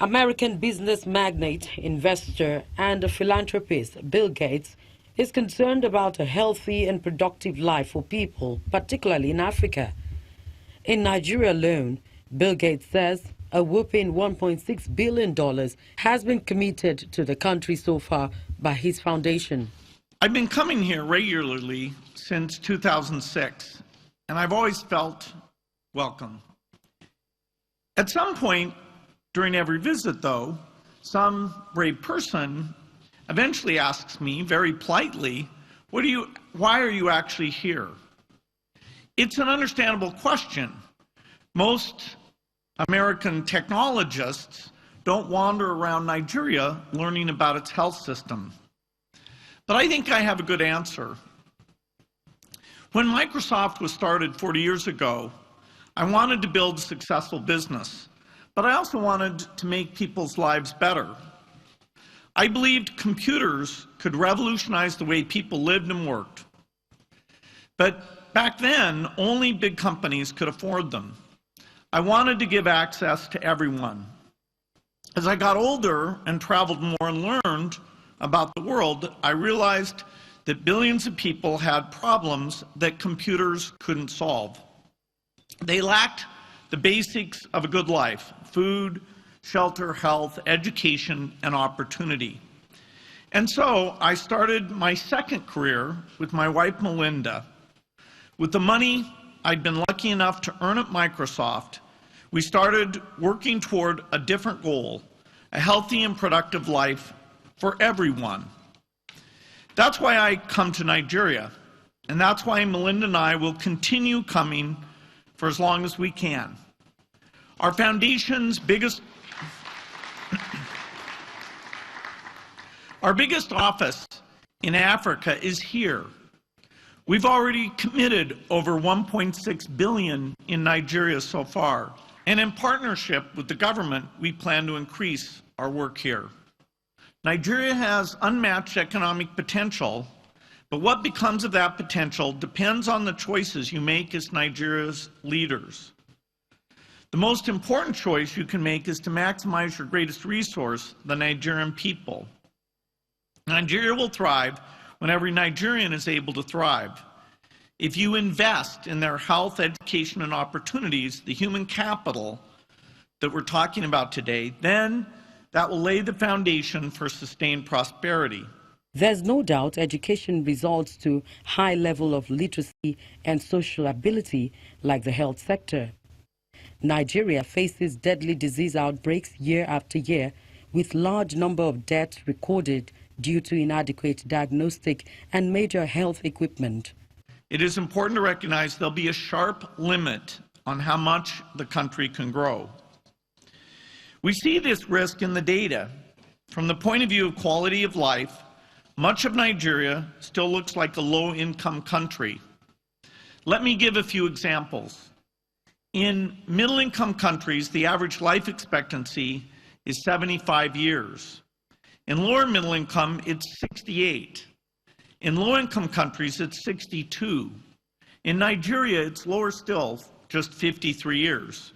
American business magnate, investor, and a philanthropist Bill Gates is concerned about a healthy and productive life for people, particularly in Africa. In Nigeria alone, Bill Gates says a whopping $1.6 billion has been committed to the country so far by his foundation. I've been coming here regularly since 2006, and I've always felt welcome. At some point during every visit, though, some brave person eventually asks me very politely, why are you actually here? It's an understandable question. Most American technologists don't wander around Nigeria learning about its health system. But I think I have a good answer. When Microsoft was started 40 years ago, I wanted to build a successful business, but I also wanted to make people's lives better. I believed computers could revolutionize the way people lived and worked. But back then, only big companies could afford them. I wanted to give access to everyone. As I got older and traveled more and learned about the world, I realized that billions of people had problems that computers couldn't solve. They lacked the basics of a good life: food, shelter, health, education, and opportunity. And so I started my second career with my wife, Melinda. With the money I'd been lucky enough to earn at Microsoft, we started working toward a different goal: a healthy and productive life for everyone. That's why I come to Nigeria, and that's why Melinda and I will continue coming for as long as we can. Our foundation's biggest office in Africa is here. We've already committed over $1.6 billion in Nigeria so far, and in partnership with the government, we plan to increase our work here. Nigeria has unmatched economic potential, but what becomes of that potential depends on the choices you make as Nigeria's leaders. The most important choice you can make is to maximize your greatest resource, the Nigerian people. Nigeria will thrive when every Nigerian is able to thrive. If you invest in their health, education, and opportunities, the human capital that we're talking about today, then that will lay the foundation for sustained prosperity. There's no doubt education results to high level of literacy and social ability like the health sector. Nigeria faces deadly disease outbreaks year after year, with large number of deaths recorded due to inadequate diagnostic and major health equipment. It is important to recognize there'll be a sharp limit on how much the country can grow. We see this risk in the data. From the point of view of quality of life, much of Nigeria still looks like a low-income country. Let me give a few examples. In middle-income countries, the average life expectancy is 75 years. In lower middle income, it's 68. In low-income countries, it's 62. In Nigeria, it's lower still, just 53 years.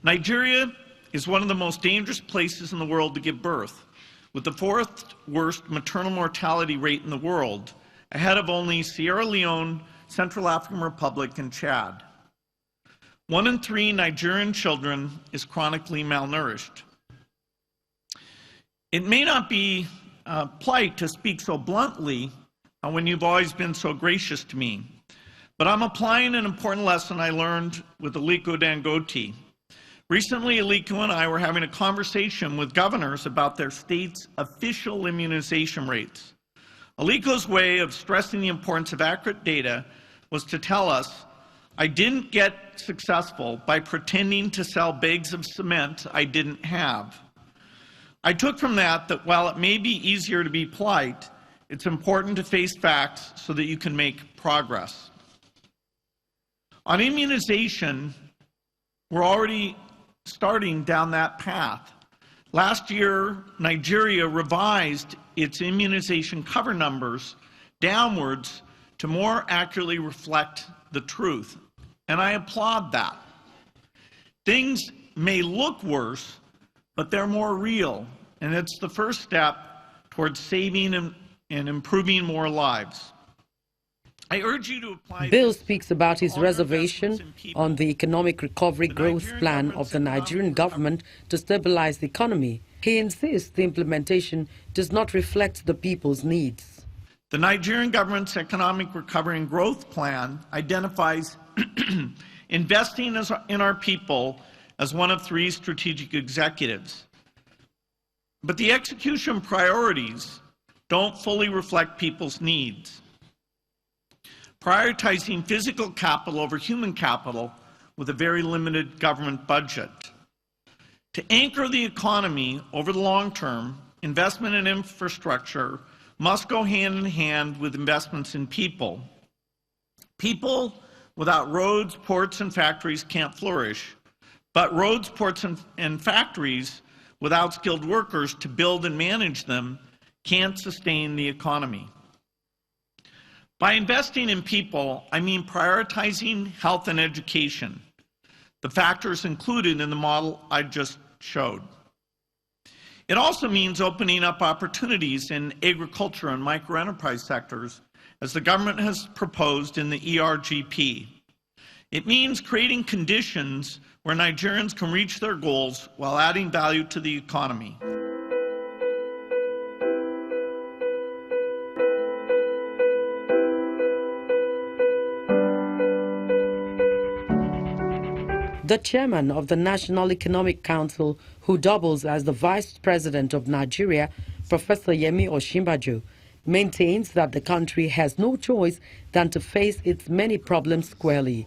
Nigeria is one of the most dangerous places in the world to give birth, with the fourth worst maternal mortality rate in the world, ahead of only Sierra Leone, Central African Republic, and Chad. 1 in 3 Nigerian children is chronically malnourished. It may not be polite to speak so bluntly when you've always been so gracious to me, but I'm applying an important lesson I learned with Aliko Dangote. Recently, Aliko and I were having a conversation with governors about their state's official immunization rates. Aliko's way of stressing the importance of accurate data was to tell us, I didn't get successful by pretending to sell bags of cement I didn't have. I took from that while it may be easier to be polite, it's important to face facts so that you can make progress. On immunization, we're already starting down that path. Last year, Nigeria revised its immunization cover numbers downwards to more accurately reflect the truth, and I applaud that. Things may look worse, but they're more real, and it's the first step towards saving and improving more lives. I urge you to apply Bill this speaks about his to all your investments reservation in people. on the economic recovery The growth Nigerian plan government's of the Nigerian economic government to stabilize the economy. He insists the implementation does not reflect the people's needs. The Nigerian government's economic recovery and growth plan identifies investing in our people as one of 3 strategic objectives. But the execution priorities don't fully reflect people's needs. Prioritizing physical capital over human capital with a very limited government budget. To anchor the economy over the long term, investment in infrastructure must go hand in hand with investments in people. People without roads, ports, and factories can't flourish, but roads, ports, and factories without skilled workers to build and manage them can't sustain the economy. By investing in people, I mean prioritizing health and education, the factors included in the model I just showed. It also means opening up opportunities in agriculture and microenterprise sectors, as the government has proposed in the ERGP. It means creating conditions where Nigerians can reach their goals while adding value to the economy. The chairman of the National Economic Council, who doubles as the vice president of Nigeria, Professor Yemi Osinbajo, maintains that the country has no choice than to face its many problems squarely.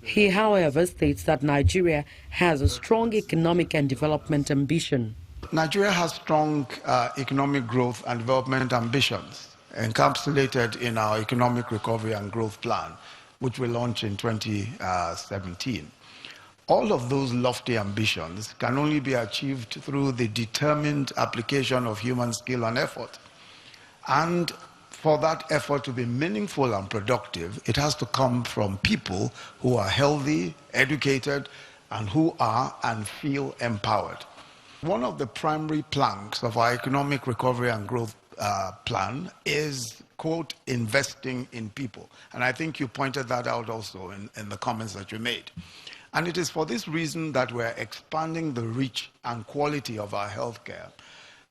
He, however, states that Nigeria has a strong economic and development ambition. Nigeria has strong economic growth and development ambitions encapsulated in our Economic Recovery and Growth Plan, which we launched in 2017. All of those lofty ambitions can only be achieved through the determined application of human skill and effort. And for that effort to be meaningful and productive, it has to come from people who are healthy, educated, and who are and feel empowered. One of the primary planks of our Economic Recovery and Growth Plan is, quote, investing in people. And I think you pointed that out also in the comments that you made. And it is for this reason that we're expanding the reach and quality of our healthcare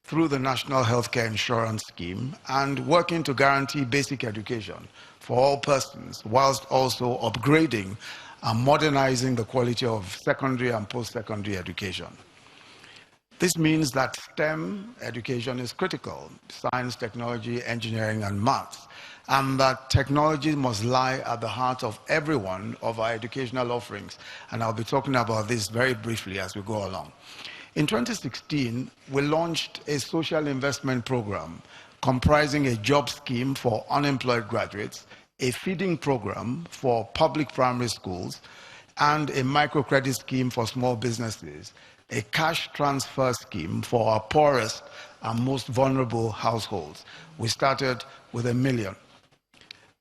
through the National Healthcare Insurance Scheme and working to guarantee basic education for all persons, whilst also upgrading and modernizing the quality of secondary and post-secondary education. This means that STEM education is critical, science, technology, engineering, and maths, and that technology must lie at the heart of every one of our educational offerings. And I'll be talking about this very briefly as we go along. In 2016, we launched a social investment program comprising a job scheme for unemployed graduates, a feeding program for public primary schools, and a microcredit scheme for small businesses, a cash transfer scheme for our poorest and most vulnerable households. We started with $1 million.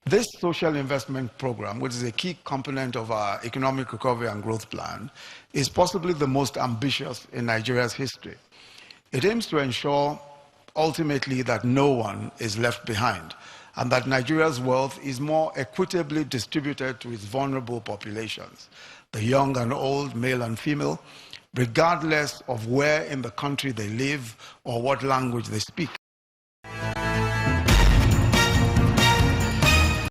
This social investment program, which is a key component of our Economic Recovery and Growth Plan, is possibly the most ambitious in Nigeria's history. It aims to ensure ultimately that no one is left behind and that Nigeria's wealth is more equitably distributed to its vulnerable populations, the young and old, male and female, regardless of where in the country they live or what language they speak.